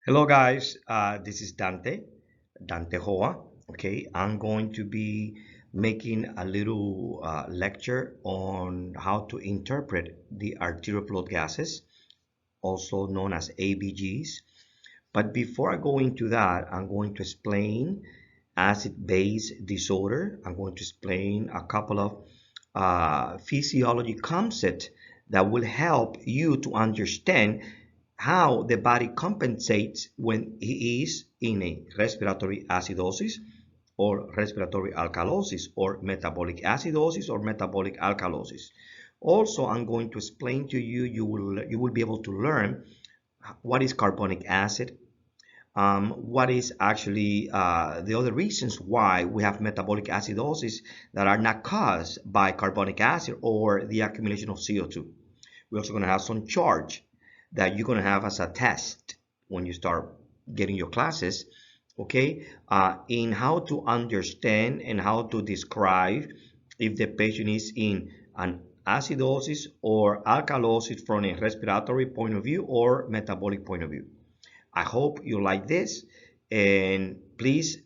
Hello guys, this is Dante Joa. Okay, I'm going to be making a little lecture on how to interpret the arterial blood gases, also known as ABGs. But before I go into that, I'm going to explain acid-base disorder. I'm going to explain a couple of physiology concepts that will help you to understand how the body compensates when he is in a respiratory acidosis or respiratory alkalosis or metabolic acidosis or metabolic alkalosis. Also, I'm going to explain to you, you will be able to learn what is carbonic acid, what is actually the other reasons why we have metabolic acidosis that are not caused by carbonic acid or the accumulation of CO2. We're also going to have some charge that you're going to have as a test when you start getting your classes, okay, in how to understand and how to describe if the patient is in an acidosis or alkalosis from a respiratory point of view or metabolic point of view. I hope you like this, and please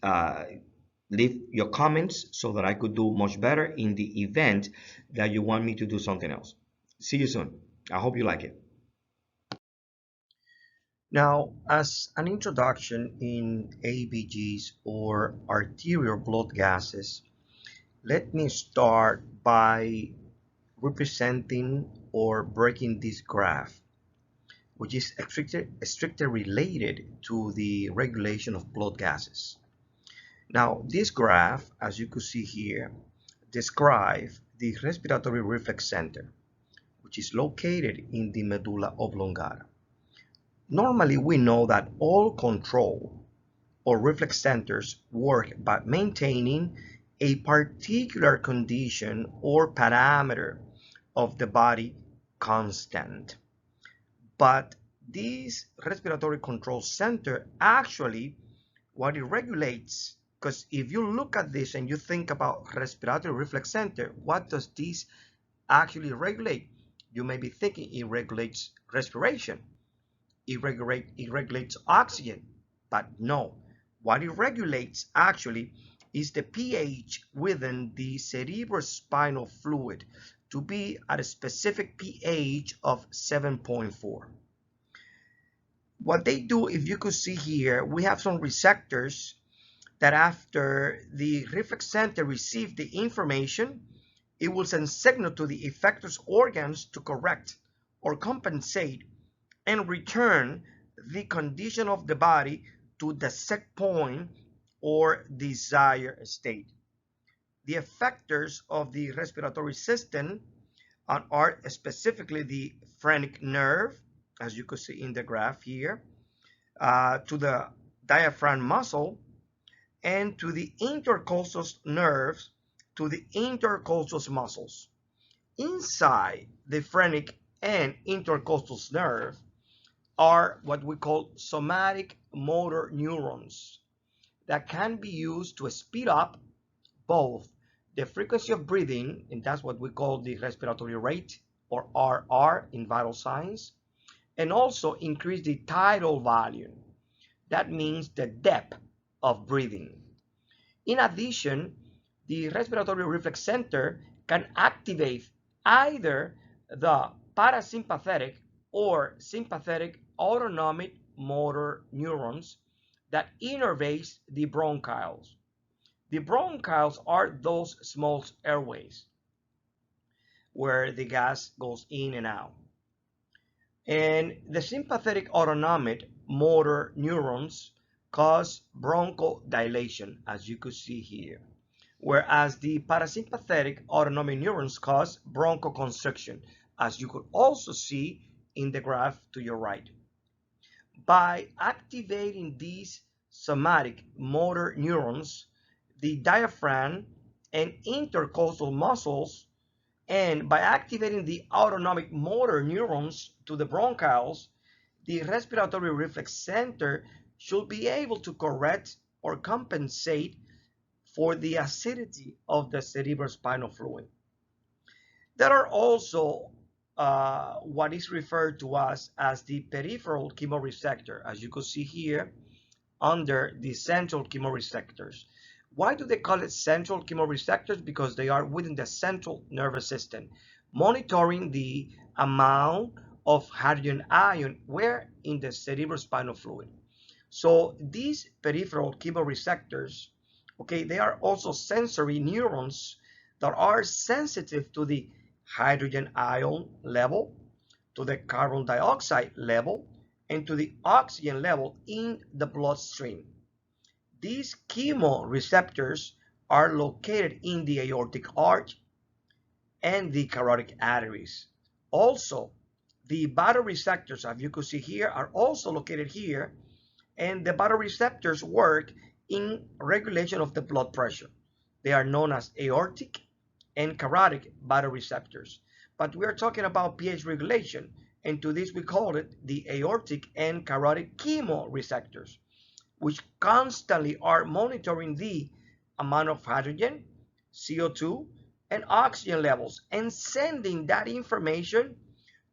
leave your comments so that I could do much better in the event that you want me to do something else. See you soon. I hope you like it. Now, as an introduction in ABGs or arterial blood gases, let me start by representing or breaking this graph, which is strictly related to the regulation of blood gases. Now, this graph, as you could see here, describes the respiratory reflex center, which is located in the medulla oblongata. Normally, we know that all control or reflex centers work by maintaining a particular condition or parameter of the body constant. But this respiratory control center actually, what it regulates, because if you look at this and you think about respiratory reflex center, what does this actually regulate? You may be thinking it regulates respiration, it regulates oxygen, but no. What it regulates actually is the pH within the cerebrospinal fluid to be at a specific pH of 7.4. What they do, if you could see here, we have some receptors that after the reflex center receives the information, it will send signal to the effector's organs to correct or compensate and return the condition of the body to the set point or desired state. The effectors of the respiratory system are specifically the phrenic nerve, as you could see in the graph here, to the diaphragm muscle, and to the intercostal nerves, to the intercostal muscles. Inside the phrenic and intercostal nerve are what we call somatic motor neurons that can be used to speed up both the frequency of breathing, and that's what we call the respiratory rate, or RR in vital signs, and also increase the tidal volume. That means the depth of breathing. In addition, the respiratory reflex center can activate either the parasympathetic or sympathetic autonomic motor neurons that innervate the bronchioles. The bronchioles are those small airways where the gas goes in and out. And the sympathetic autonomic motor neurons cause bronchodilation, as you could see here, whereas the parasympathetic autonomic neurons cause bronchoconstriction, as you could also see in the graph to your right. By activating these somatic motor neurons, the diaphragm and intercostal muscles, and by activating the autonomic motor neurons to the bronchioles, the respiratory reflex center should be able to correct or compensate for the acidity of the cerebrospinal fluid. There are also what is referred to us as the peripheral chemoreceptor, as you can see here under the central chemoreceptors. Why do they call it central chemoreceptors? Because they are within the central nervous system, monitoring the amount of hydrogen ion where in the cerebrospinal fluid. So these peripheral chemoreceptors, okay, they are also sensory neurons that are sensitive to the hydrogen ion level, to the carbon dioxide level, and to the oxygen level in the bloodstream. These chemoreceptors are located in the aortic arch and the carotid arteries. Also, the baroreceptors, as you can see here, are also located here, and the baroreceptors work in regulation of the blood pressure. They are known as aortic and carotid baroreceptors. But we are talking about pH regulation, and to this we call it the aortic and carotid chemoreceptors, which constantly are monitoring the amount of hydrogen, CO2, and oxygen levels and sending that information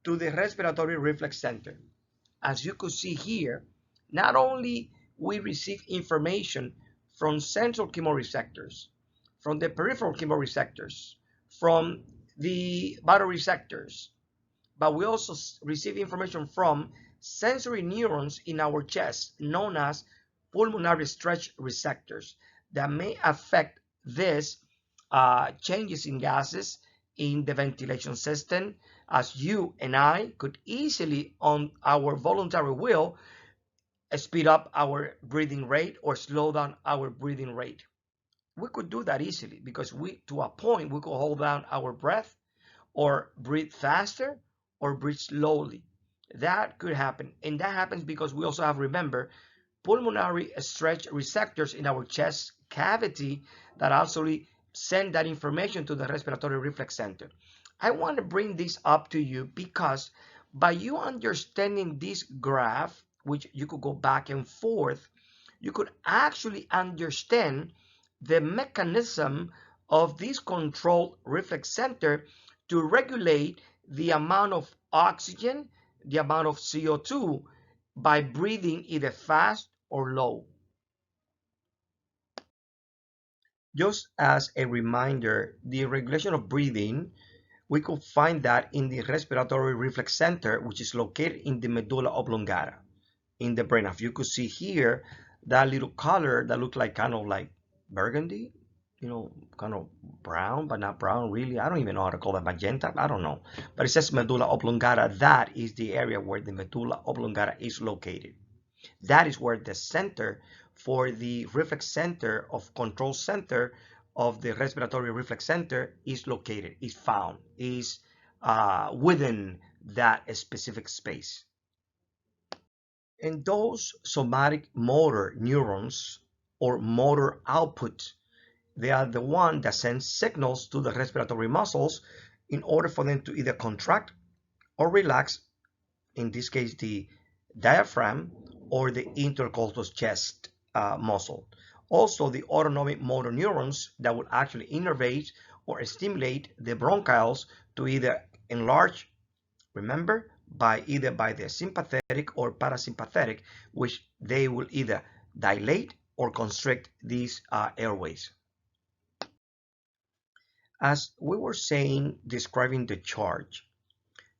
to the respiratory reflex center. As you could see here, not only we receive information from central chemoreceptors, from the peripheral chemoreceptors, from the baroreceptors, but we also receive information from sensory neurons in our chest known as pulmonary stretch receptors that may affect these changes in gases in the ventilation system, as you and I could easily, on our voluntary will, speed up our breathing rate or slow down our breathing rate. We could do that easily because to a point, we could hold down our breath or breathe faster or breathe slowly. That could happen. And that happens because we also have, remember, pulmonary stretch receptors in our chest cavity that actually send that information to the respiratory reflex center. I want to bring this up to you because by you understanding this graph, which you could go back and forth, you could actually understand the mechanism of this control reflex center to regulate the amount of oxygen, the amount of CO2 by breathing either fast or low. Just as a reminder, the regulation of breathing, we could find that in the respiratory reflex center, which is located in the medulla oblongata in the brain. As you could see here, that little color that looks like kind of like burgundy, kind of brown, but not brown really. I don't even know how to call that, magenta. I don't know. But it says medulla oblongata. That is the area where the medulla oblongata is located. That is where the center for the reflex center of control center of the respiratory reflex center is located, is found, is within that specific space. And those somatic motor neurons or motor output, they are the one that sends signals to the respiratory muscles in order for them to either contract or relax, in this case the diaphragm or the intercostal chest muscle. Also the autonomic motor neurons that would actually innervate or stimulate the bronchioles to either enlarge, remember, either by the sympathetic or parasympathetic, which they will either dilate or constrict these airways. As we were saying, describing the charge,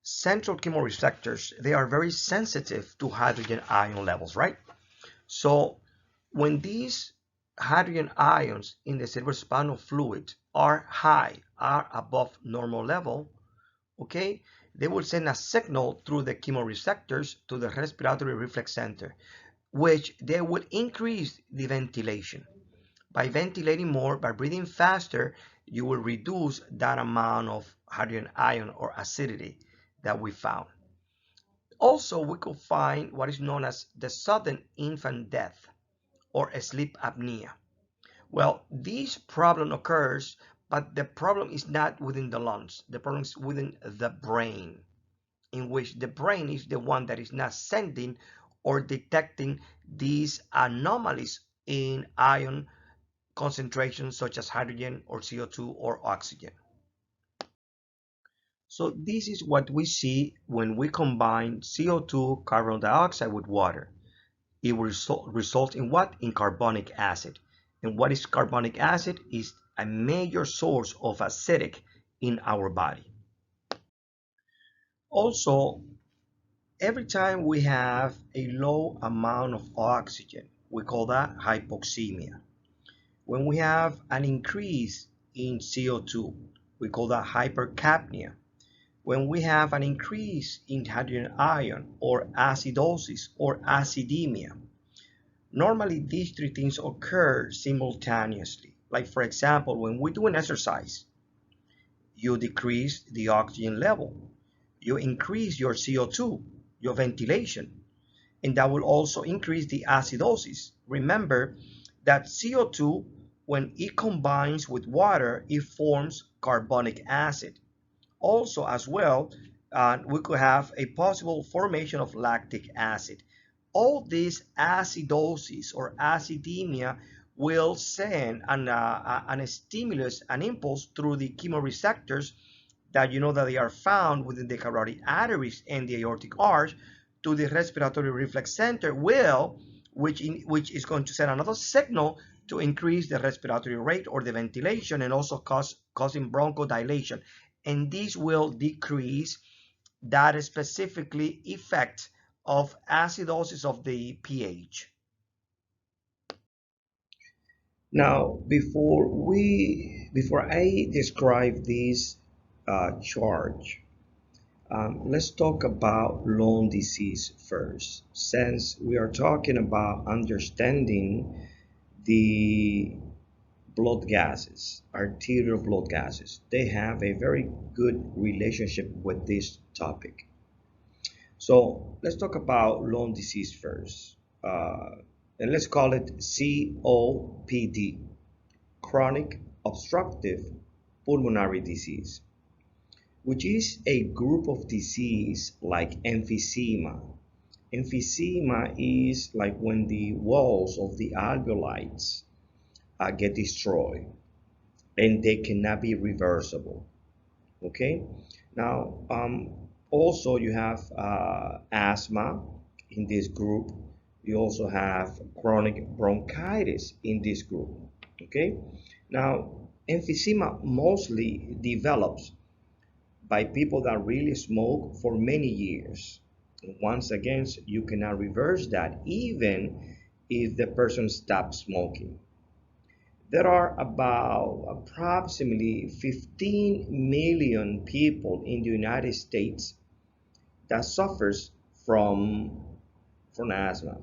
central chemoreceptors, they are very sensitive to hydrogen ion levels, right? So when these hydrogen ions in the cerebrospinal fluid are high, are above normal level, okay, they will send a signal through the chemoreceptors to the respiratory reflex center, which they will increase the ventilation. By ventilating more, by breathing faster, you will reduce that amount of hydrogen ion or acidity that we found. Also, we could find what is known as the sudden infant death or sleep apnea. Well, this problem occurs, but the problem is not within the lungs. The problem is within the brain, in which the brain is the one that is not sending or detecting these anomalies in ion concentrations such as hydrogen or CO2 or oxygen. So this is what we see when we combine CO2, carbon dioxide with water. It will result in what? In carbonic acid. And what is carbonic acid? Is a major source of acidic in our body. Also, every time we have a low amount of oxygen, we call that hypoxemia. When we have an increase in CO2, we call that hypercapnia. When we have an increase in hydrogen ion or acidosis or acidemia, normally these three things occur simultaneously. Like for example, when we do an exercise, you decrease the oxygen level, you increase your CO2, your ventilation, and that will also increase the acidosis. Remember that CO2, when it combines with water, it forms carbonic acid. Also, as well, we could have a possible formation of lactic acid. All this acidosis or acidemia will send an stimulus, an impulse through the chemoreceptors that you know that they are found within the carotid arteries and the aortic arch to the respiratory reflex center, which is going to send another signal to increase the respiratory rate or the ventilation and also causing bronchodilation. And this will decrease that specifically effect of acidosis of the pH. Now, before I describe this charge, let's talk about lung disease first, since we are talking about understanding the blood gases, arterial blood gases. They have a very good relationship with this topic. So let's talk about lung disease first. And let's call it COPD, chronic obstructive pulmonary disease, which is a group of disease like emphysema. Emphysema is like when the walls of the alveoli get destroyed and they cannot be reversible. Okay, now also you have asthma in this group. You also have chronic bronchitis in this group. Okay, now emphysema mostly develops by people that really smoke for many years. Once again, you cannot reverse that even if the person stops smoking. There are about approximately 15 million people in the United States that suffers from asthma.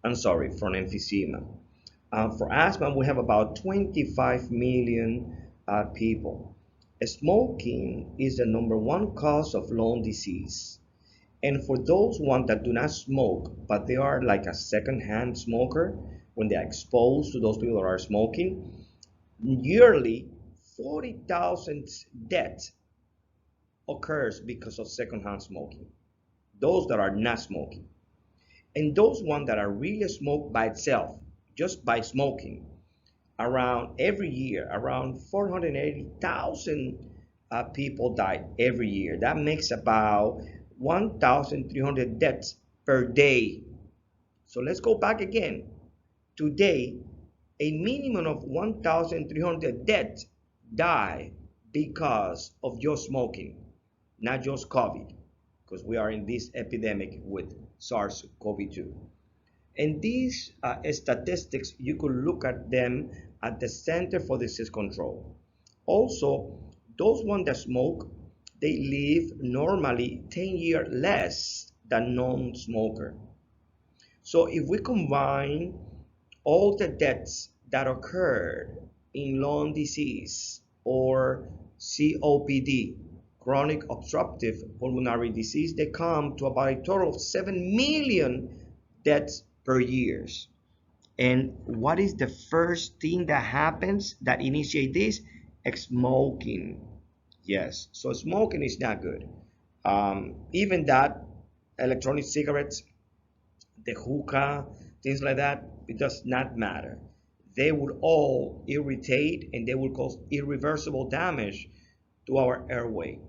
I'm sorry, from emphysema. For asthma, we have about 25 million people. Smoking is the #1 cause of lung disease. And for those ones that do not smoke, but they are like a second-hand smoker, when they are exposed to those people that are smoking, yearly 40,000 deaths occurs because of second-hand smoking. Those that are not smoking. And those ones that are really smoked by itself, just by smoking, around every year, around 480,000 people die every year. That makes about 1,300 deaths per day. So let's go back again. Today, a minimum of 1,300 deaths die because of just smoking, not just COVID, because we are in this epidemic with SARS-CoV-2. And these statistics, you could look at them at the Center for Disease Control. Also, those ones that smoke, they live normally 10 years less than non-smoker. So if we combine all the deaths that occurred in lung disease or COPD, chronic obstructive pulmonary disease, they come to about a total of 7 million deaths per year. And what is the first thing that happens that initiates this? Smoking. Yes, so smoking is not good. Even that, electronic cigarettes, the hookah, things like that, it does not matter. They will all irritate and they will cause irreversible damage to our airway.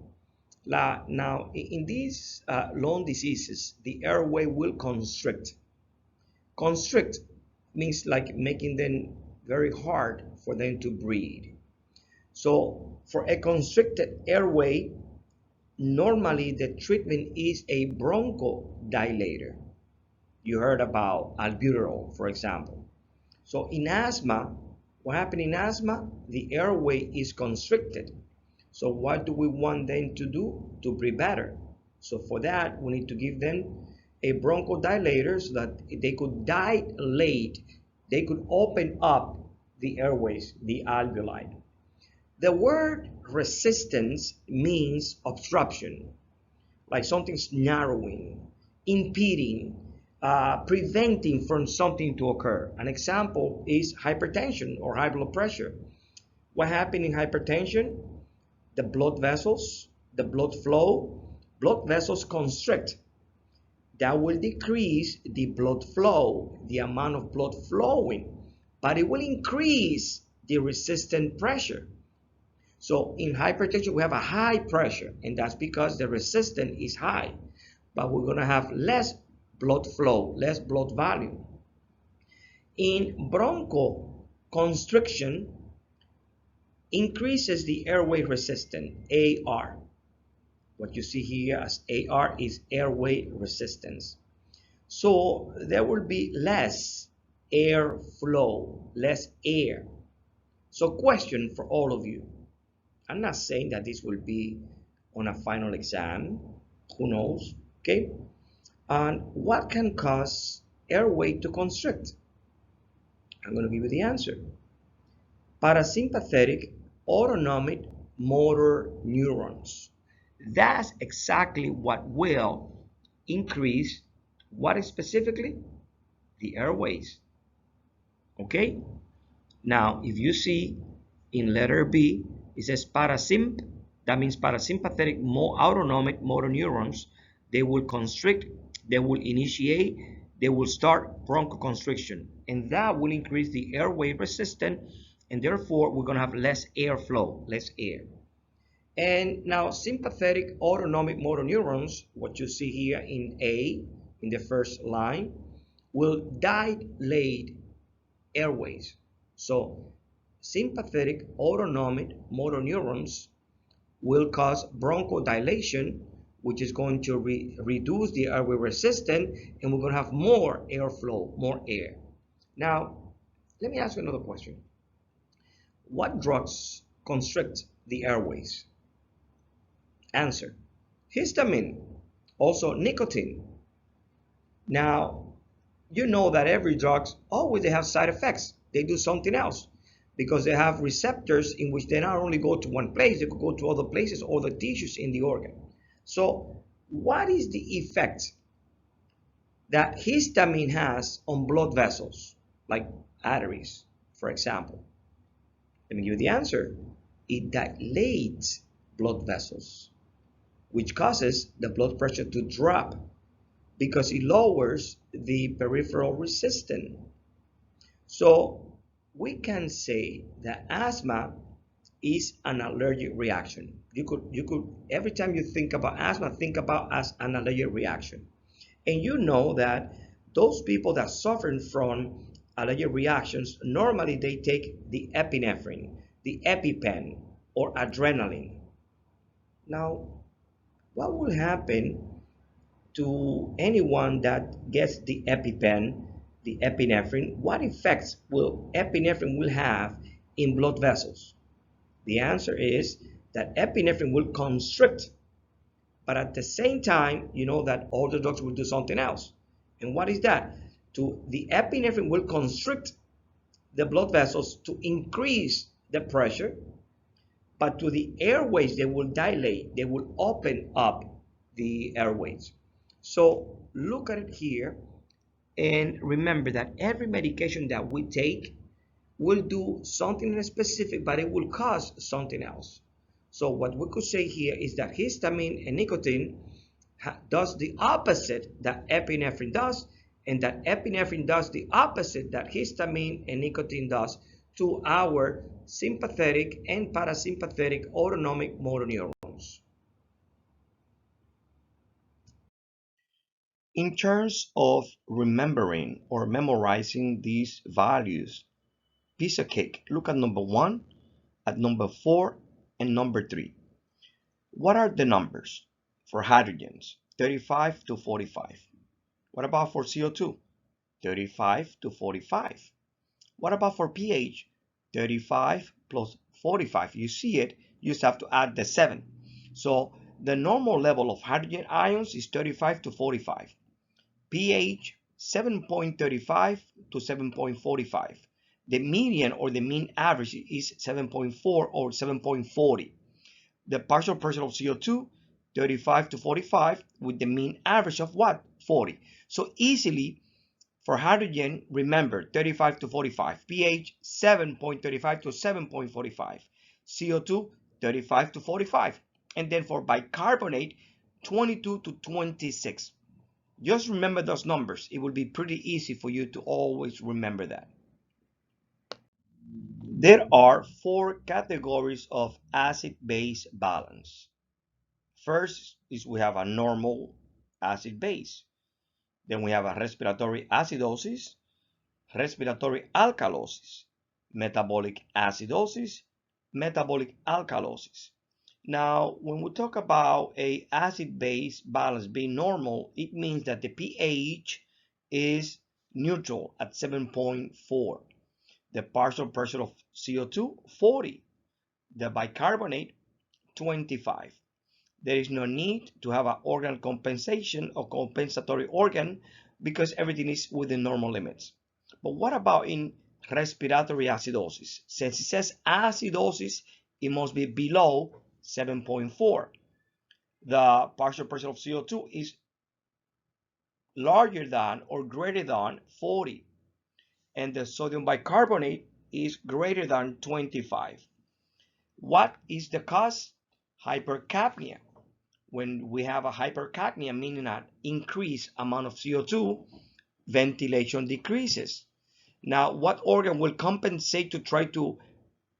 Now, in these lung diseases, the airway will constrict. Constrict means like making them very hard for them to breathe. So for a constricted airway, normally the treatment is a bronchodilator. You heard about albuterol, for example. So in asthma, what happens in asthma? The airway is constricted. So what do we want them to do to breathe better? So for that, we need to give them a bronchodilator so that they could dilate, they could open up the airways, the alveoli. The word resistance means obstruction, like something's narrowing, impeding, preventing from something to occur. An example is hypertension or high blood pressure. What happens in hypertension? The blood vessels, the blood vessels constrict. That will decrease the blood flow, the amount of blood flowing, but it will increase the resistant pressure. So in hypertension, we have a high pressure, and that's because the resistance is high, but we're going to have less blood flow, less blood volume. In bronchoconstriction, increases the airway resistance, AR. What you see here as AR is airway resistance. So there will be less air flow, less air. So question for all of you. I'm not saying that this will be on a final exam. Who knows? Okay. And what can cause airway to constrict? I'm going to give you the answer. Parasympathetic autonomic motor neurons. That's exactly what will increase what is specifically the airways. Okay? Now, if you see in letter B, it says parasymp, that means parasympathetic autonomic motor neurons. They will constrict, they will initiate, they will start bronchoconstriction, and that will increase the airway resistance, and therefore we're going to have less airflow, less air. And now sympathetic autonomic motor neurons, what you see here in A, in the first line, will dilate airways. So sympathetic autonomic motor neurons will cause bronchodilation, which is going to reduce the airway resistance, and we're going to have more airflow, more air. Now, let me ask you another question. What drugs constrict the airways? Answer: histamine, also nicotine. Now, you know that every drug always they have side effects. They do something else because they have receptors in which they not only go to one place, they could go to other places, other tissues in the organ. So what is the effect that histamine has on blood vessels, like arteries, for example? Let me give you the answer. It dilates blood vessels, which causes the blood pressure to drop because it lowers the peripheral resistance. So we can say that asthma is an allergic reaction. You could every time you think about asthma, think about as an allergic reaction. And you know that those people that suffer from allergic reactions, normally they take the epinephrine, the EpiPen, or adrenaline. Now, what will happen to anyone that gets the EpiPen, the epinephrine? What effects will epinephrine will have in blood vessels? The answer is that epinephrine will constrict, but at the same time, you know that all the drugs will do something else. And what is that? The epinephrine will constrict the blood vessels to increase the pressure, but to the airways, they will dilate, they will open up the airways. So look at it here, and remember that every medication that we take will do something specific, but it will cause something else. So what we could say here is that histamine and nicotine does the opposite that epinephrine does, and that epinephrine does the opposite that histamine and nicotine does to our sympathetic and parasympathetic autonomic motor neurons. In terms of remembering or memorizing these values, piece of cake. Look at number 1, at number 4, and number 3. What are the numbers for hydrogens? 35 to 45. What about for CO2? 35 to 45. What about for pH? 35 plus 45. You see it, you just have to add the 7. So the normal level of hydrogen ions is 35 to 45. pH 7.35 to 7.45. The median or the mean average is 7.4 or 7.40. The partial pressure of CO2, 35 to 45, with the mean average of what? 40. So easily, for hydrogen, remember 35 to 45, pH 7.35 to 7.45, CO2 35 to 45, and then for bicarbonate 22 to 26. Just remember those numbers. It will be pretty easy for you to always remember that. There are 4 categories of acid-base balance. First is we have a normal acid-base. Then we have a respiratory acidosis, respiratory alkalosis, metabolic acidosis, metabolic alkalosis. Now, when we talk about a acid-base balance being normal, it means that the pH is neutral at 7.4. The partial pressure of CO2, 40. The bicarbonate, 25. There is no need to have an organ compensation or compensatory organ because everything is within normal limits. But what about in respiratory acidosis? Since it says acidosis, it must be below 7.4. The partial pressure of CO2 is larger than or greater than 40. And the sodium bicarbonate is greater than 25. What is the cause? Hypercapnia. When we have a hypercapnia, meaning an increased amount of CO2, ventilation decreases. Now, what organ will compensate to try to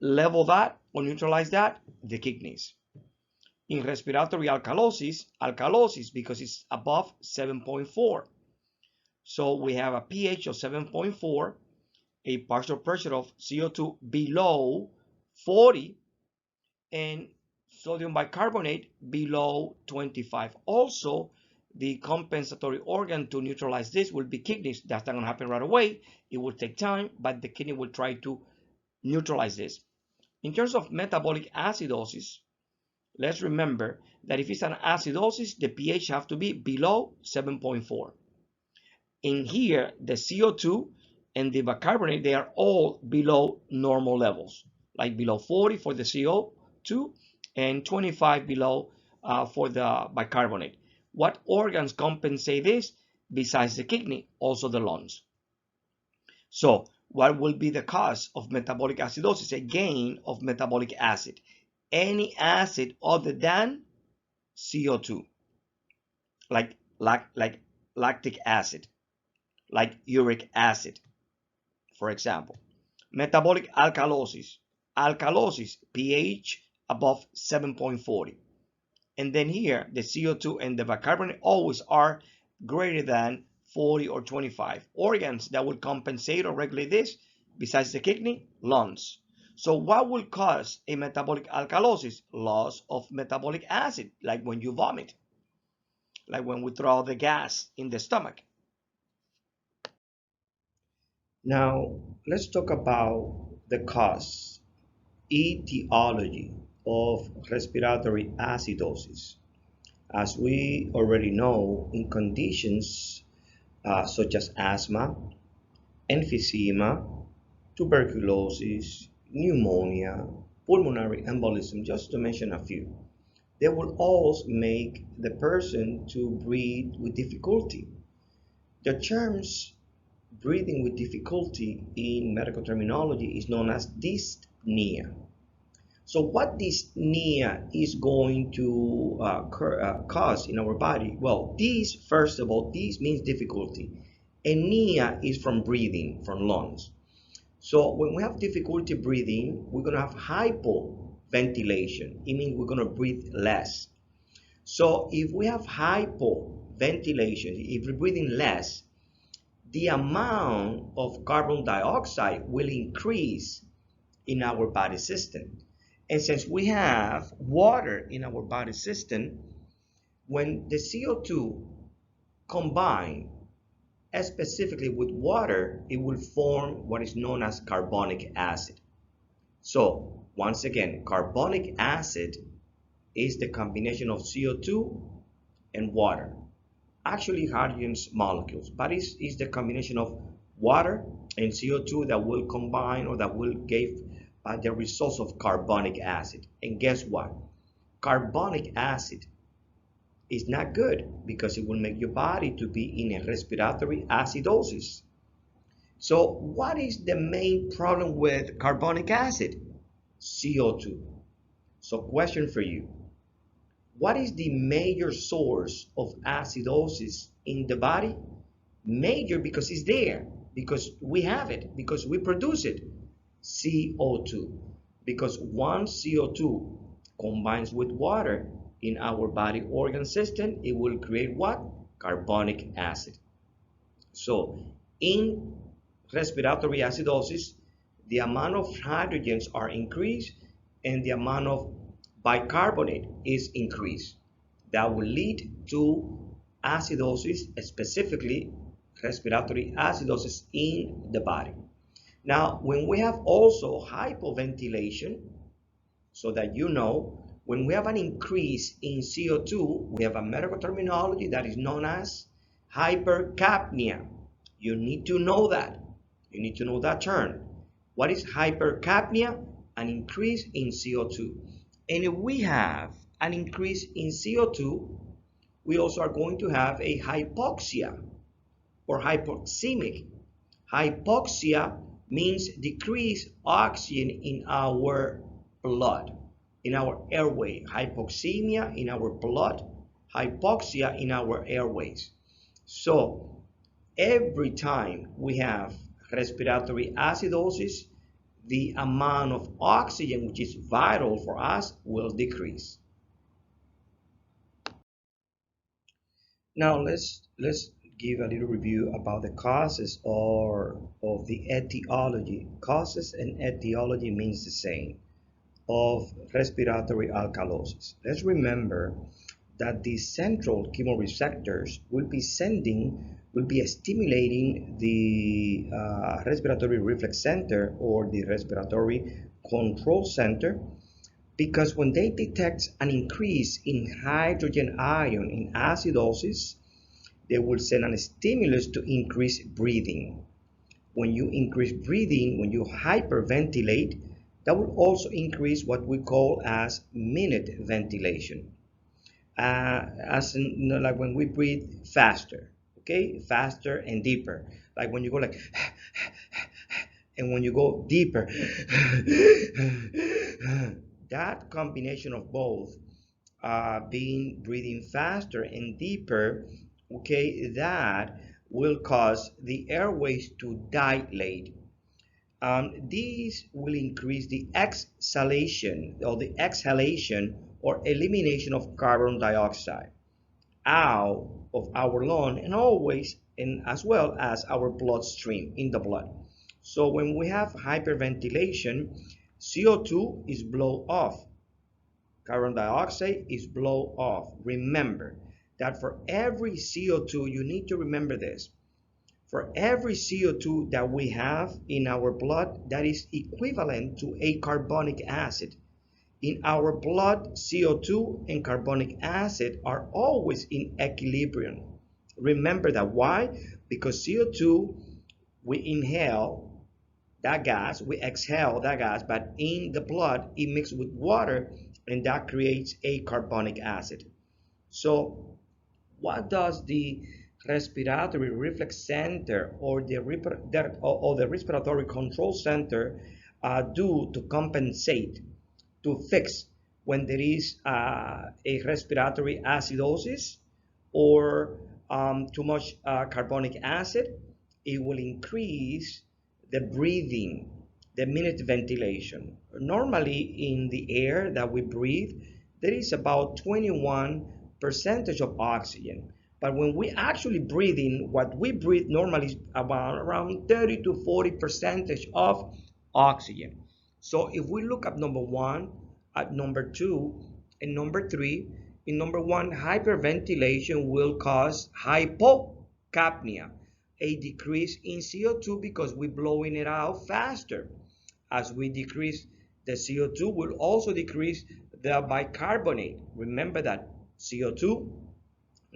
level that or neutralize that? The kidneys. In respiratory alkalosis, because it's above 7.4. So we have a pH of 7.4, a partial pressure of CO2 below 40, and sodium bicarbonate below 25. Also, the compensatory organ to neutralize this will be kidneys. That's not going to happen right away. It will take time, but the kidney will try to neutralize this. In terms of metabolic acidosis, let's remember that if it's an acidosis, the pH have to be below 7.4. In here, the CO2 and the bicarbonate, they are all below normal levels, like below 40 for the CO2 and 25 below for the bicarbonate. What organs compensate this besides the kidney? Also the lungs. So what will be the cause of metabolic acidosis? A gain of metabolic acid. Any acid other than CO2, like lactic acid, like uric acid, for example. Metabolic alkalosis. Alkalosis, pH above 7.40. And then here, the CO2 and the bicarbonate always are greater than 40 or 25. Organs that will compensate or regulate this, besides the kidney, lungs. So what will cause a metabolic alkalosis? Loss of metabolic acid, like when you vomit, like when we throw the gas in the stomach. Now, let's talk about the cause, etiology of respiratory acidosis. As we already know, in conditions such as asthma, emphysema, tuberculosis, pneumonia, pulmonary embolism, just to mention a few, they will all make the person to breathe with difficulty. The terms breathing with difficulty in medical terminology is known as dyspnea. So what dyspnea is going to cause in our body? Well, first of all, this means difficulty. Apnea is from breathing, from lungs. So when we have difficulty breathing, we're going to have hypoventilation. It means we're going to breathe less. So if we have hypo, ventilation, if we're breathing less, the amount of carbon dioxide will increase in our body system. And since we have water in our body system, when the CO2 combine specifically with water, it will form what is known as carbonic acid. So once again, carbonic acid is the combination of CO2 and water. Actually hydrogen's molecules, but it's the combination of water and CO2 that will combine or that will give the results of carbonic acid. And guess what? Carbonic acid is not good because it will make your body to be in a respiratory acidosis. So what is the main problem with carbonic acid? CO2. So question for you. What is the major source of acidosis in the body? Major because it's there, because we have it, because we produce it. CO2. Because once CO2 combines with water in our body organ system, it will create what? Carbonic acid. So in respiratory acidosis, the amount of hydrogens are increased and the amount of bicarbonate is increased. That will lead to acidosis, specifically respiratory acidosis in the body. Now, when we have also hypoventilation, so that you know, when we have an increase in CO2, we have a medical terminology that is known as hypercapnia. You need to know that. You need to know that term. What is hypercapnia? An increase in CO2. And if we have an increase in CO2, we also are going to have a hypoxia or hypoxemic. Hypoxia means decreased oxygen in our blood, in our airway. Hypoxemia in our blood, hypoxia in our airways. So every time we have respiratory acidosis, the amount of oxygen, which is vital for us, will decrease. Now let's give a little review about the causes of the etiology. Causes and etiology means the same, of respiratory alkalosis. Let's remember that the central chemoreceptors will be stimulating the respiratory reflex center or the respiratory control center, because when they detect an increase in hydrogen ion in acidosis, they will send a stimulus to increase breathing. When you increase breathing, when you hyperventilate, that will also increase what we call as minute ventilation. As in, like when we breathe faster, okay, faster and deeper, like when you go like and when you go deeper, that combination of both, breathing faster and deeper, okay, that will cause the airways to dilate. These will increase the exhalation or elimination of carbon dioxide out of our lung and always, and as well as our bloodstream in the blood. So when we have hyperventilation, CO2 is blown off, carbon dioxide is blown off. Remember that for every CO2, you need to remember this. For every CO2 that we have in our blood, that is equivalent to a carbonic acid. In our blood, CO2 and carbonic acid are always in equilibrium. Remember that. Why? Because CO2, we inhale that gas, we exhale that gas, but in the blood, it mixes with water, and that creates a carbonic acid. So what does the respiratory reflex center or the respiratory control center do to compensate, to fix when there is a respiratory acidosis or too much carbonic acid? It will increase the breathing, the minute ventilation. Normally in the air that we breathe, there is about 21% of oxygen. But when we actually breathe in, what we breathe normally is about around 30 to 40% of oxygen. So if we look at number one, at number two, and number three, in number one, hyperventilation will cause hypocapnia, a decrease in CO2 because we're blowing it out faster. As we decrease the CO2, we'll also decrease the bicarbonate. Remember that CO2,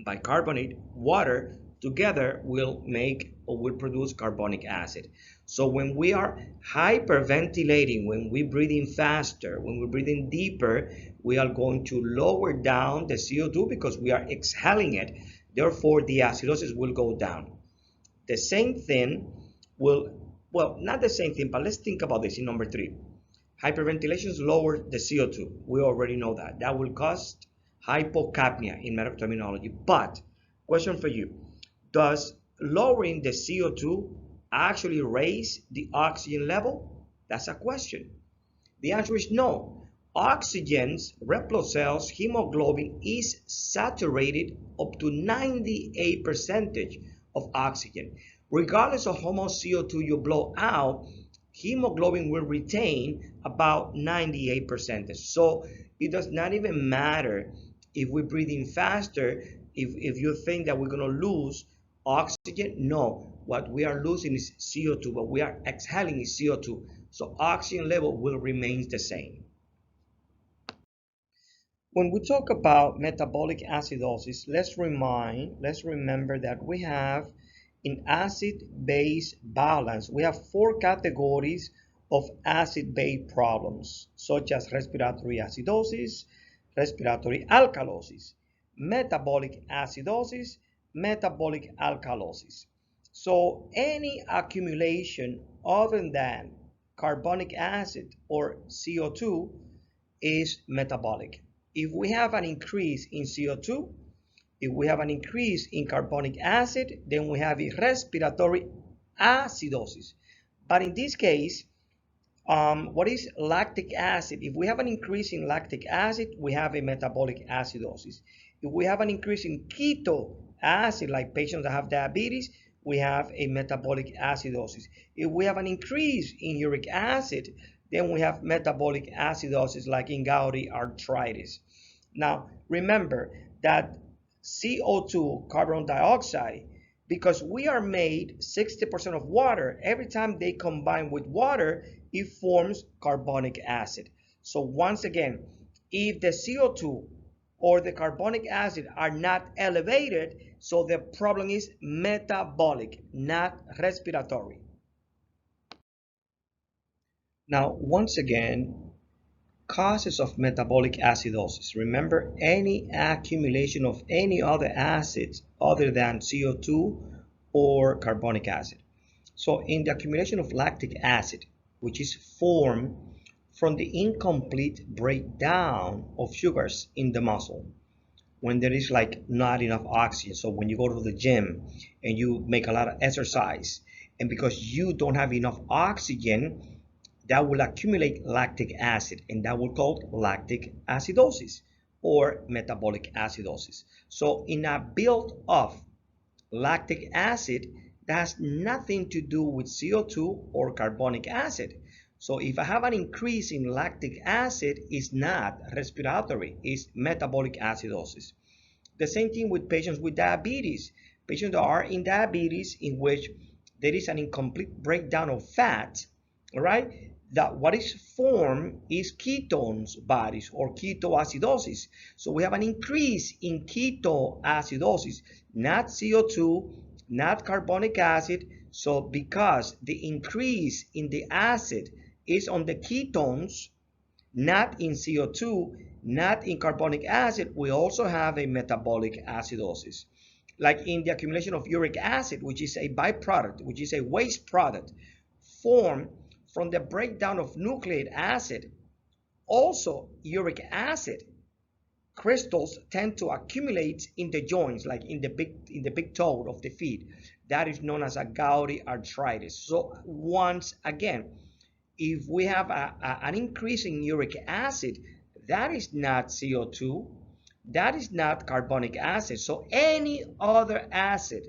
bicarbonate, water together will make or will produce carbonic acid. So when we are hyperventilating, when we're breathing faster, when we're breathing deeper, we are going to lower down the CO2 because we are exhaling it. Therefore, the acidosis will go down. The same thing will, well, not the same thing, but let's think about this in number three. Hyperventilation lowers the CO2. We already know that. That will cause hypocapnia in medical terminology. But, question for you, does lowering the CO2 actually raise the oxygen level? That's a question. The answer is no. Oxygen's red blood cells hemoglobin is saturated up to 98% of oxygen. Regardless of how much CO2 you blow out, hemoglobin will retain about 98%. So it does not even matter if we're breathing faster, if you think that we're going to lose oxygen. No, what we are losing is CO2. What we are exhaling is CO2. So oxygen level will remain the same. When we talk about metabolic acidosis, let's remember that we have in acid-base balance, we have four categories of acid-base problems, such as respiratory acidosis, respiratory alkalosis, metabolic acidosis, metabolic alkalosis. So any accumulation other than carbonic acid or CO2 is metabolic. If we have an increase in CO2, if we have an increase in carbonic acid, then we have a respiratory acidosis. But in this case, what is lactic acid? If we have an increase in lactic acid, we have a metabolic acidosis. If we have an increase in keto acid, like patients that have diabetes, we have a metabolic acidosis. If we have an increase in uric acid, then we have metabolic acidosis, like in gouty arthritis. Now, remember that CO2, carbon dioxide, because we are made 60% of water, every time they combine with water, it forms carbonic acid. So once again, if the CO2 or the carbonic acid are not elevated, so the problem is metabolic, not respiratory. Now, once again, causes of metabolic acidosis. Remember, any accumulation of any other acids other than CO2 or carbonic acid. So in the accumulation of lactic acid, which is formed from the incomplete breakdown of sugars in the muscle, when there is like not enough oxygen. So when you go to the gym and you make a lot of exercise, and because you don't have enough oxygen, that will accumulate lactic acid, and that will cause lactic acidosis or metabolic acidosis. So in a build-up lactic acid, that has nothing to do with CO2 or carbonic acid. So if I have an increase in lactic acid, it's not respiratory, it's metabolic acidosis. The same thing with patients with diabetes. Patients that are in diabetes in which there is an incomplete breakdown of fat, all right? That what is formed is ketones bodies or ketoacidosis. So we have an increase in ketoacidosis, not CO2, not carbonic acid. So because the increase in the acid is on the ketones, not in CO2, not in carbonic acid, we also have a metabolic acidosis. Like in the accumulation of uric acid, which is a byproduct, which is a waste product, formed from the breakdown of nucleic acid. Also, uric acid crystals tend to accumulate in the joints, like in the big toe of the feet. That is known as a gouty arthritis. So once again, if we have an increase in uric acid, that is not CO2, that is not carbonic acid. So any other acid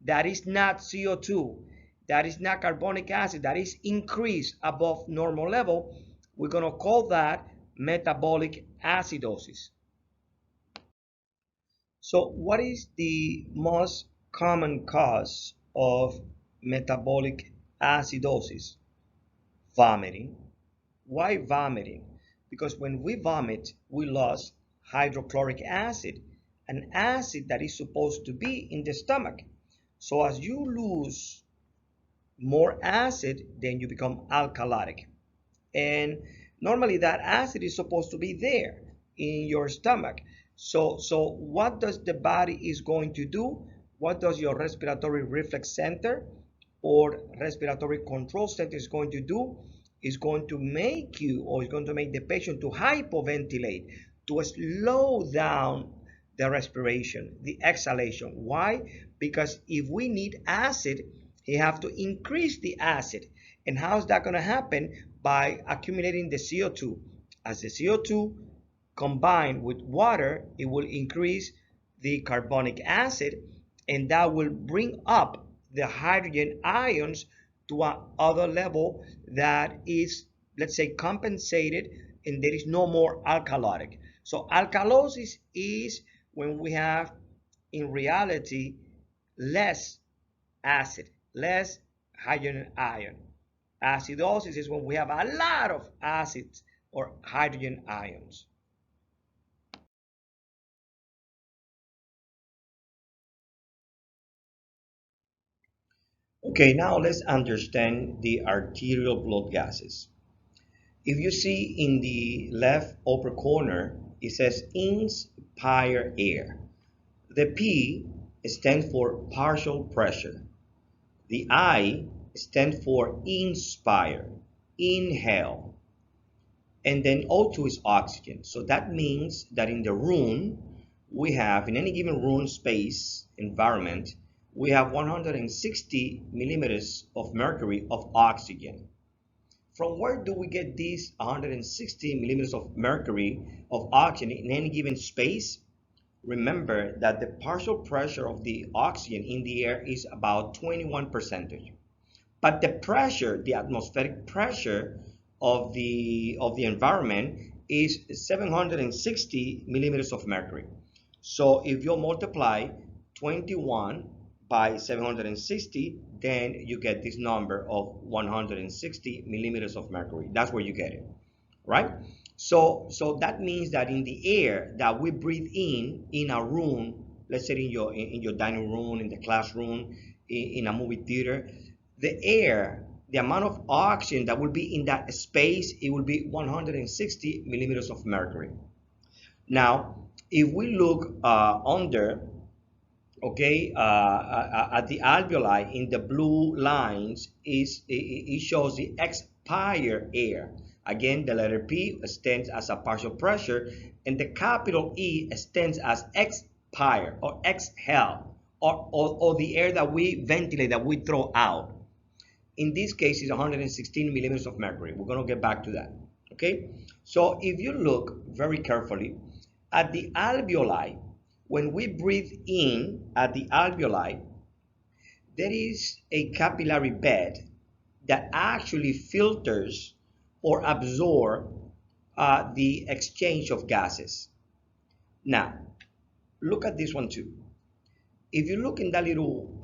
that is not CO2, that is not carbonic acid, that is increased above normal level, we're going to call that metabolic acidosis. So what is the most common cause of metabolic acidosis? Vomiting. Why vomiting? Because when we vomit, we lost hydrochloric acid, an acid that is supposed to be in the stomach. So as you lose more acid, then you become alkalotic. And normally that acid is supposed to be there in your stomach. So what does the body is going to do? What does your respiratory reflex center or respiratory control center is going to do? Is going to make you, or is going to make the patient to hypoventilate, to slow down the respiration, the exhalation. Why? Because if we need acid, you have to increase the acid. And how's that going to happen? By accumulating the CO2. As the CO2 combined with water, it will increase the carbonic acid, and that will bring up the hydrogen ions to another level that is, let's say, compensated, and there is no more alkalotic. So alkalosis is when we have, in reality, less acid, less hydrogen ion. Acidosis is when we have a lot of acids or hydrogen ions. Okay, now let's understand the arterial blood gases. If you see in the left upper corner, it says inspire air. The P stands for partial pressure. The I stands for inspire, inhale. And then O2 is oxygen. So that means that in the room, we have, in any given room space environment, we have 160 millimeters of mercury of oxygen. From where do we get these 160 millimeters of mercury of oxygen in any given space? Remember that the partial pressure of the oxygen in the air is about 21%. But the pressure, the atmospheric pressure of the environment is 760 millimeters of mercury. So if you multiply 21 by 760, then you get this number of 160 millimeters of mercury. That's where you get it, right? So that means that in the air that we breathe in a room, let's say in your dining room, in the classroom, in a movie theater, the air, the amount of oxygen that will be in that space, it will be 160 millimeters of mercury. Now, if we look under, okay, at the alveoli in the blue lines, it shows the expired air. Again, the letter P stands as a partial pressure, and the capital E stands as expire or exhale, or the air that we ventilate, that we throw out. In this case, it's 116 millimeters of mercury. We're going to get back to that. Okay? So if you look very carefully at the alveoli, when we breathe in at the alveoli, there is a capillary bed that actually filters or absorb the exchange of gases. Now, look at this one too. If you look in that little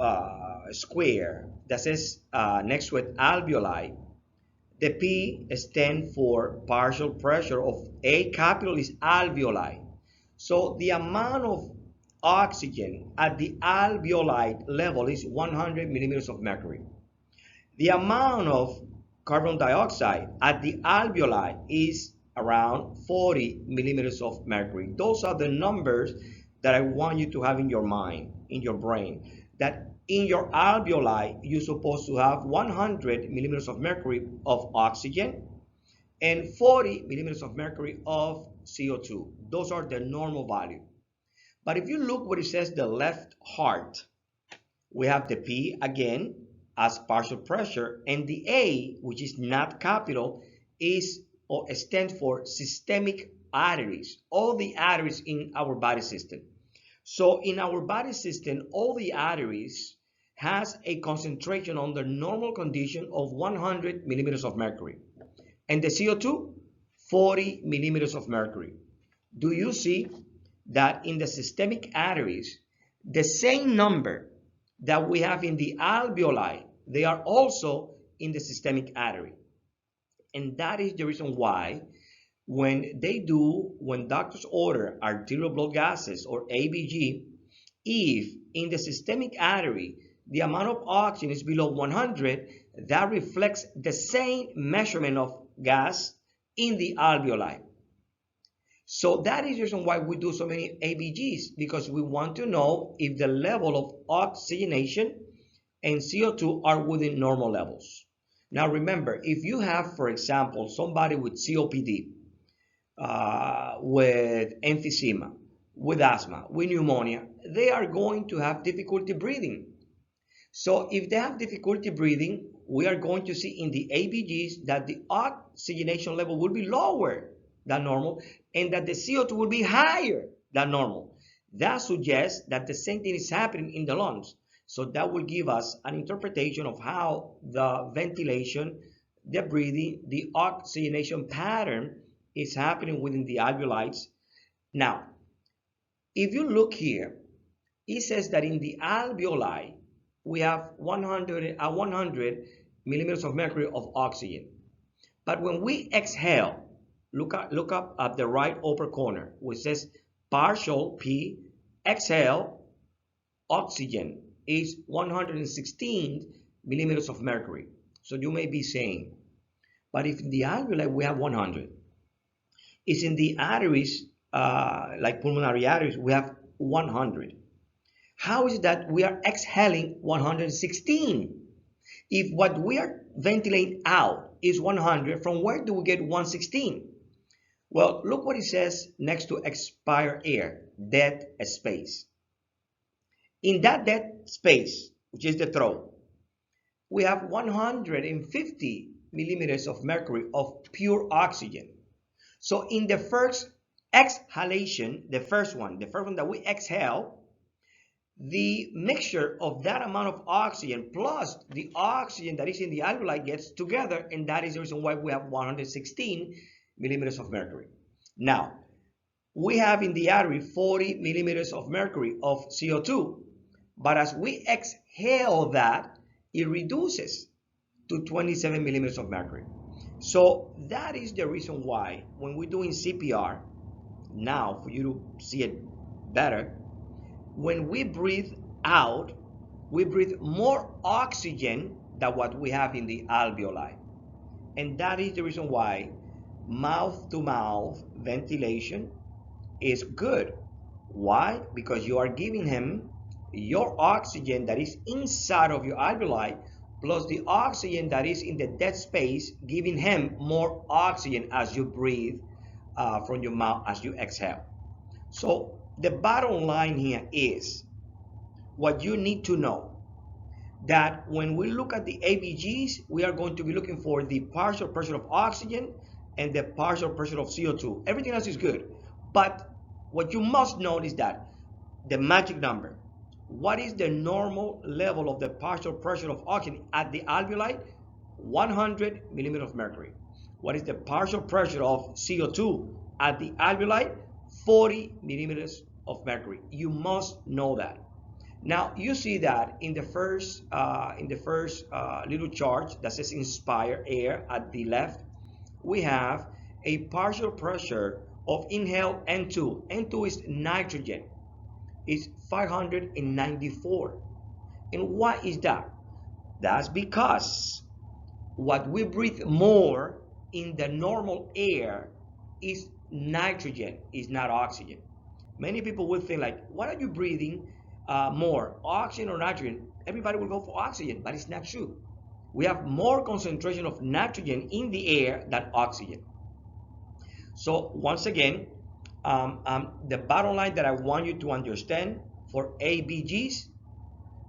square that says next to it alveoli, the P stands for partial pressure of A capital is alveoli. So the amount of oxygen at the alveoli level is 100 millimeters of mercury. The amount of carbon dioxide at the alveoli is around 40 millimeters of mercury. Those are the numbers that I want you to have in your mind, in your brain, that in your alveoli, you're supposed to have 100 millimeters of mercury of oxygen and 40 millimeters of mercury of CO2. Those are the normal value. But if you look what it says, the left heart, we have the P again as partial pressure, and the A, which is not capital, is or stands for systemic arteries, all the arteries in our body system. So in our body system, all the arteries has a concentration under normal condition of 100 millimeters of mercury. And the CO2, 40 millimeters of mercury. Do you see that in the systemic arteries, the same number that we have in the alveoli, they are also in the systemic artery? And that is the reason why when doctors order arterial blood gases or ABG, if in the systemic artery the amount of oxygen is below 100, that reflects the same measurement of gas in the alveoli. So that is the reason why we do so many ABGs, because we want to know if the level of oxygenation and CO2 are within normal levels. Now remember, if you have, for example, somebody with COPD, with emphysema, with asthma, with pneumonia, they are going to have difficulty breathing. So if they have difficulty breathing, we are going to see in the ABGs that the oxygenation level will be lower than normal and that the CO2 will be higher than normal. That suggests that the same thing is happening in the lungs. So that will give us an interpretation of how the ventilation, the breathing, the oxygenation pattern is happening within the alveoli. Now, if you look here, it says that in the alveoli, we have 100 millimeters of mercury of oxygen. But when we exhale, look up at the right upper corner, which says partial P, exhale, oxygen is 116 millimeters of mercury. So you may be saying, but if in the alveoli we have 100, it's in the arteries, like pulmonary arteries, we have 100. How is it that we are exhaling 116? If what we are ventilating out is 100, from where do we get 116? Well, look what it says next to expired air, dead space. In that dead space, which is the throat, we have 150 millimeters of mercury of pure oxygen. So in the first exhalation, the first one that we exhale, the mixture of that amount of oxygen plus the oxygen that is in the alveoli gets together, and that is the reason why we have 116 millimeters of mercury. Now, we have in the artery 40 millimeters of mercury of CO2, but as we exhale that, it reduces to 27 millimeters of mercury. So that is the reason why when we're doing CPR, now for you to see it better, when we breathe out, we breathe more oxygen than what we have in the alveoli. And that is the reason why mouth-to-mouth ventilation is good. Why? Because you are giving him your oxygen that is inside of your alveoli plus the oxygen that is in the dead space, giving him more oxygen as you breathe from your mouth as you exhale. So the bottom line here is what you need to know, that when we look at the ABGs, we are going to be looking for the partial pressure of oxygen and the partial pressure of CO2. Everything else is good. But what you must know is that the magic number, what is the normal level of the partial pressure of oxygen at the alveoli? 100 millimeters of mercury. What is the partial pressure of CO2 at the alveoli? 40 millimeters of mercury. You must know that. Now you see that in the first little chart that says inspire air at the left, we have a partial pressure of inhale N2. N2 is nitrogen. It's 594. And why is that? That's because what we breathe more in the normal air is nitrogen, is not oxygen. Many people will think like, what are you breathing more, oxygen or nitrogen? Everybody will go for oxygen, but it's not true. We have more concentration of nitrogen in the air than oxygen. So once again, the bottom line that I want you to understand for ABGs,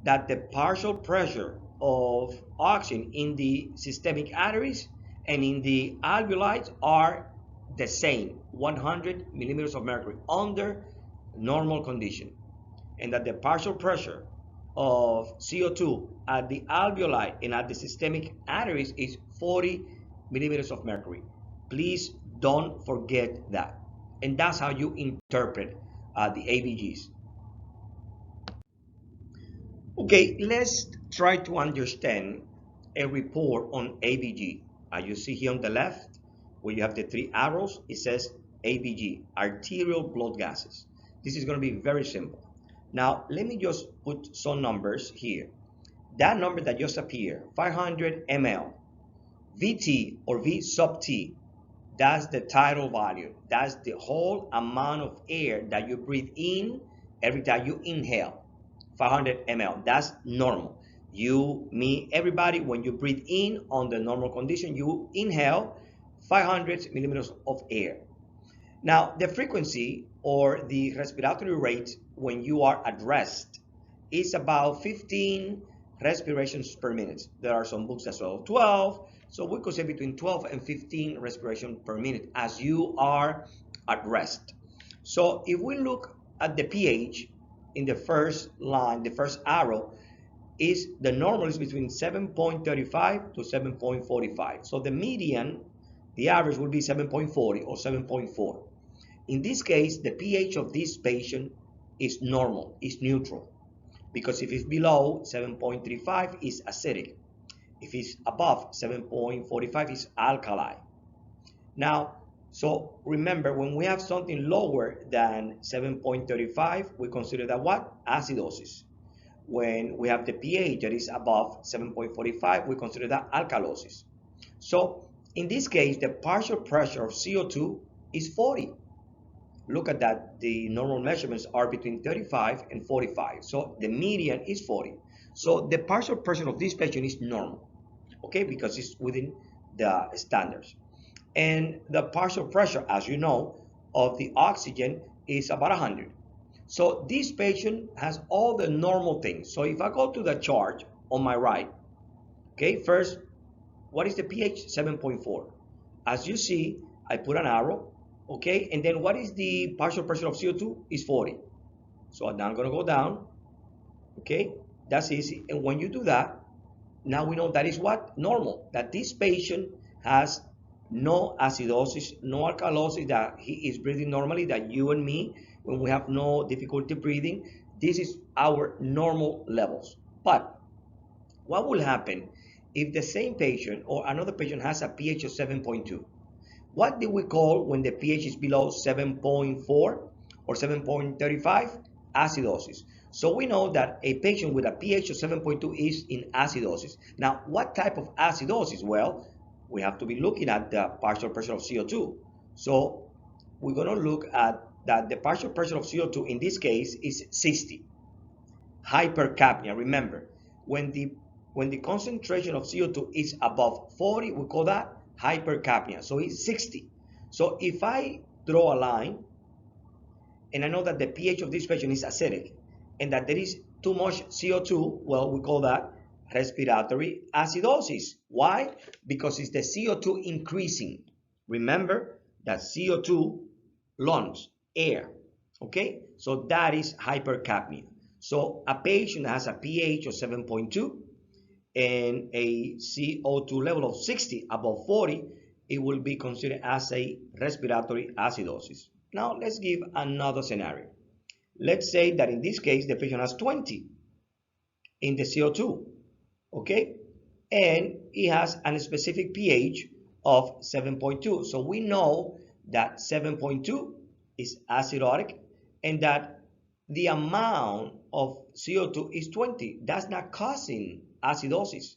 that the partial pressure of oxygen in the systemic arteries and in the alveoli are the same 100 millimeters of mercury under normal condition, and that the partial pressure of CO2 at the alveoli and at the systemic arteries is 40 millimeters of mercury. Please don't forget that. And that's how you interpret the ABGs. Okay, let's try to understand a report on ABG. As you see here on the left, where you have the three arrows, it says ABG, arterial blood gases. This is going to be very simple. Now, let me just put some numbers here. That number that just appeared, 500 ml, VT or V sub T, that's the tidal volume. That's the whole amount of air that you breathe in every time you inhale. 500 ml, that's normal. You, me, everybody, when you breathe in on the normal condition, you inhale 500 millimeters of air. Now, the frequency or the respiratory rate when you are at rest is about 15 respirations per minute. There are some books as well, 12. So we could say between 12 and 15 respirations per minute as you are at rest. So if we look at the pH in the first line, the first arrow, is the normal is between 7.35 to 7.45. So the median, the average will be 7.40 or 7.4. In this case, the pH of this patient is normal, is neutral, because if it's below 7.35, it's acidic. If it's above 7.45, it's alkali. Now, so remember, when we have something lower than 7.35, we consider that what? Acidosis. When we have the pH that is above 7.45, we consider that alkalosis. So in this case, the partial pressure of CO2 is 40. Look at that, the normal measurements are between 35 and 45. So the median is 40. So the partial pressure of this patient is normal, okay, because it's within the standards. And the partial pressure, as you know, of the oxygen is about 100. So this patient has all the normal things. So if I go to the chart on my right, okay, first, what is the pH? 7.4. As you see, I put an arrow, okay, and then what is the partial pressure of CO2? Is 40. So now I'm going to go down, okay, that's easy. And when you do that, now we know that is what? Normal, that this patient has no acidosis, no alkalosis, that he is breathing normally, that you and me, when we have no difficulty breathing, this is our normal levels. But what will happen if the same patient or another patient has a pH of 7.2? What do we call when the pH is below 7.4 or 7.35? Acidosis. So we know that a patient with a pH of 7.2 is in acidosis. Now, what type of acidosis? Well, we have to be looking at the partial pressure of CO2. So we're going to look at that the partial pressure of CO2 in this case is 60. Hypercapnia, remember, when the concentration of CO2 is above 40, we call that hypercapnia. So it's 60. So if I draw a line, and I know that the pH of this patient is acidic, and that there is too much CO2, well, we call that respiratory acidosis. Why? Because it's the CO2 increasing. Remember that CO2, lungs, air, okay? So that is hypercapnia. So a patient has a pH of 7.2 and a CO2 level of 60 above 40, it will be considered as a respiratory acidosis. Now let's give another scenario. Let's say that in this case the patient has 20 in the CO2, okay? And he has a specific pH of 7.2. So we know that 7.2 is acidotic and that the amount of CO2 is 20. That's not causing acidosis,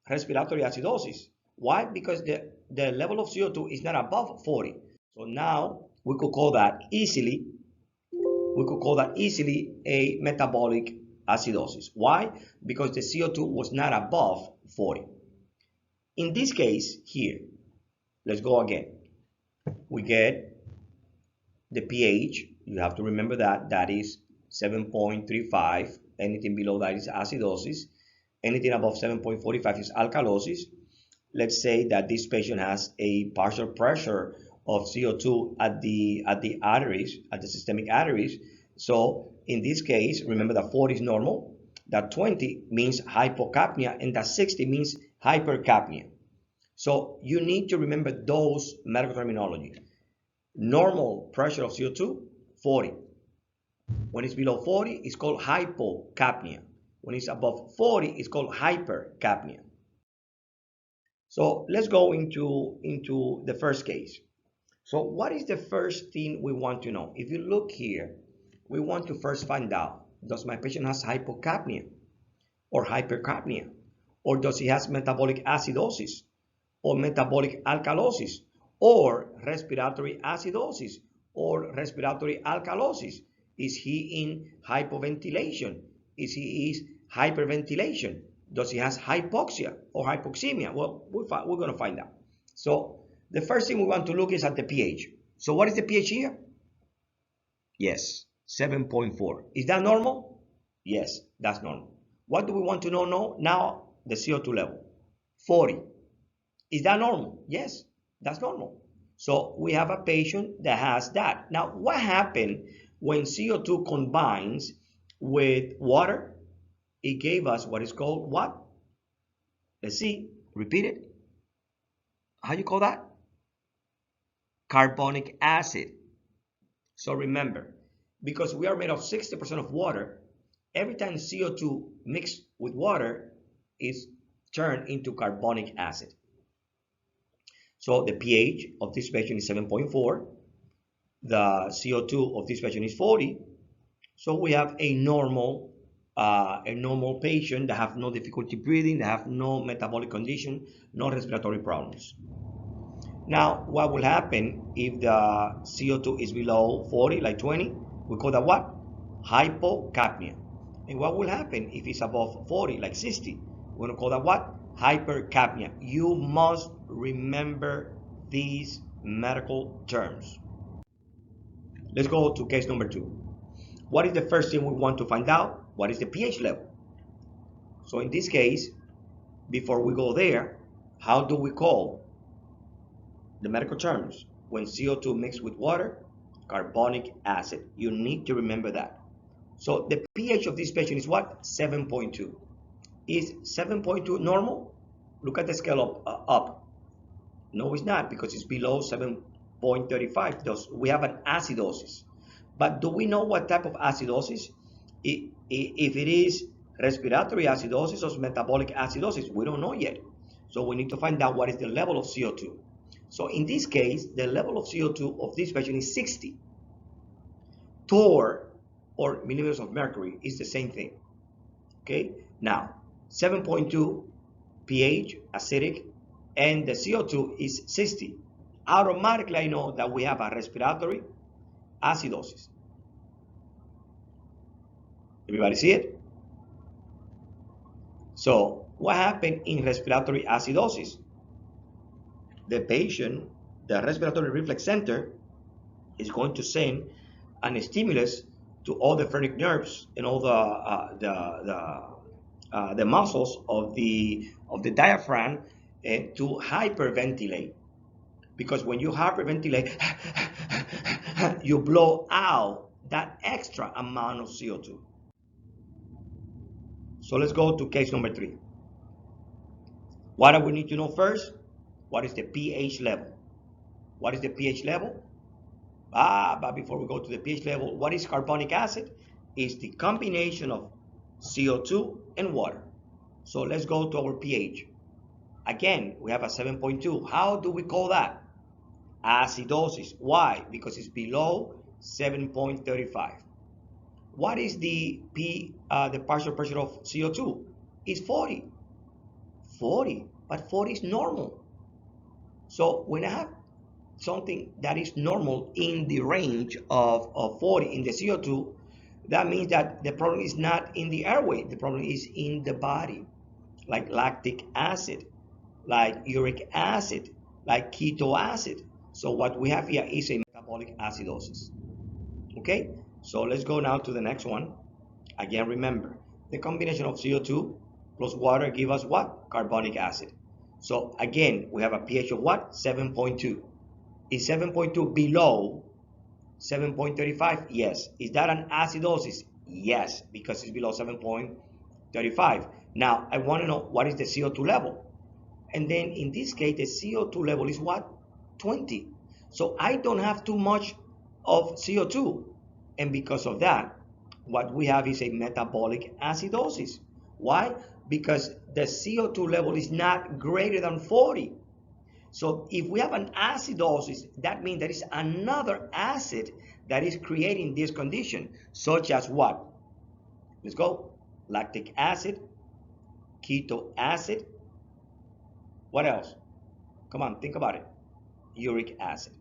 respiratory acidosis. Why? Because the level of CO2 is not above 40. So now we could call that easily a metabolic acidosis. Why? Because the CO2 was not above 40. In this case here, let's go again. We get the pH, you have to remember that is 7.35. Anything below that is acidosis. Anything above 7.45 is alkalosis. Let's say that this patient has a partial pressure of CO2 at the arteries, at the systemic arteries. So in this case, remember that 40 is normal, that 20 means hypocapnia, and that 60 means hypercapnia. So you need to remember those medical terminology. Normal pressure of CO2, 40. When it's below 40, it's called hypocapnia. When it's above 40, it's called hypercapnia. So let's go into the first case. So what is the first thing we want to know? If you look here, we want to first find out, does my patient has hypocapnia or hypercapnia? Or does he has metabolic acidosis or metabolic alkalosis or respiratory acidosis or respiratory alkalosis? Is he in hypoventilation? Is he hyperventilation? Does he has hypoxia or hypoxemia? Well, we're going to find out. So the first thing we want to look is at the pH. So what is the pH here? Yes, 7.4. Is that normal? Yes, that's normal. What do we want to know now? The CO2 level, 40. Is that normal? Yes, that's normal. So we have a patient that has that. Now, what happened when CO2 combines with water? It gave us what is called what? Let's see, repeat it. How do you call that? Carbonic acid. So remember, because we are made of 60% of water, every time CO2 mixed with water is turned into carbonic acid. So the pH of this patient is 7.4. The CO2 of this patient is 40. So we have a normal patient that have no difficulty breathing, that have no metabolic condition, no respiratory problems. Now, what will happen if the CO2 is below 40, like 20? We call that what? Hypocapnia. And what will happen if it's above 40, like 60? We're going to call that what? Hypercapnia. You must remember these medical terms. Let's go to case number 2. What is the first thing we want to find out? What is the pH level? So in this case, before we go there, how do we call the medical terms? When CO2 mixed with water, carbonic acid. You need to remember that. So the pH of this patient is what? 7.2. Is 7.2 normal? Look at the scale up. No, it's not, because it's below 7.35. We have an acidosis. But do we know what type of acidosis? If it is respiratory acidosis or metabolic acidosis, we don't know yet. So we need to find out what is the level of CO2. So in this case, the level of CO2 of this patient is 60. Torr, or millimeters of mercury, is the same thing. Okay, now 7.2 pH, acidic, and the CO2 is 60. Automatically, I know that we have a respiratory acidosis. Everybody see it? So what happened in respiratory acidosis? The patient, the respiratory reflex center, is going to send an stimulus to all the phrenic nerves and all the muscles of the diaphragm to hyperventilate. Because when you hyperventilate, you blow out that extra amount of CO2. So let's go to case number 3. What do we need to know first? What is the pH level? What is the pH level? But before we go to the pH level, what is carbonic acid? It's the combination of CO2 and water. So let's go to our pH. Again, we have a 7.2. How do we call that? Acidosis. Why? Because it's below 7.35. What is the partial pressure of CO2? It's 40. 40, but 40 is normal. So when I have something that is normal in the range of 40 in the CO2, that means that the problem is not in the airway. The problem is in the body, like lactic acid, like uric acid, like keto acid. So what we have here is a metabolic acidosis. Okay, so let's go now to the next one. Again, remember, the combination of CO2 plus water give us what? Carbonic acid. So again, we have a pH of what? 7.2. Is 7.2 below 7.35? Yes. Is that an acidosis? Yes, because it's below 7.35. Now, I want to know what is the CO2 level. And then in this case, the CO2 level is what? 20. So I don't have too much of CO2. And because of that, what we have is a metabolic acidosis. Why? Because the CO2 level is not greater than 40. So if we have an acidosis, that means there is another acid that is creating this condition, such as what? Let's go. Lactic acid, keto acid. What else? Come on, think about it. Uric acid.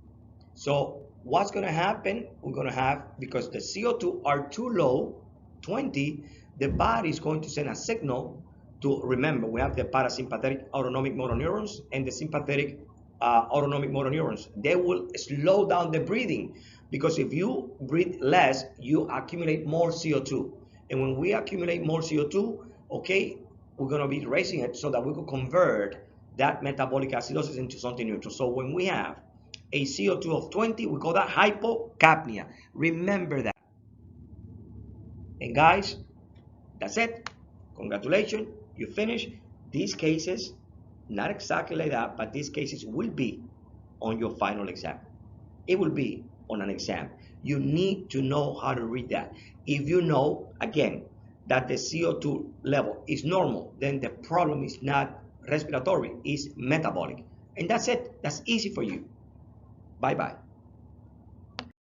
So what's going to happen? We're going to have, because the CO2 are too low, 20, the body is going to send a signal to, remember, we have the parasympathetic autonomic motor neurons and the sympathetic autonomic motor neurons. They will slow down the breathing, because if you breathe less, you accumulate more CO2. And when we accumulate more CO2, okay, we're going to be raising it so that we could convert that metabolic acidosis into something neutral. So when we have a CO2 of 20, we call that hypocapnia. Remember that. And guys, that's it. Congratulations, you finished. These cases, not exactly like that, but these cases will be on your final exam. It will be on an exam. You need to know how to read that. If you know, again, that the CO2 level is normal, then the problem is not respiratory, it's metabolic. And that's it. That's easy for you. Bye-bye.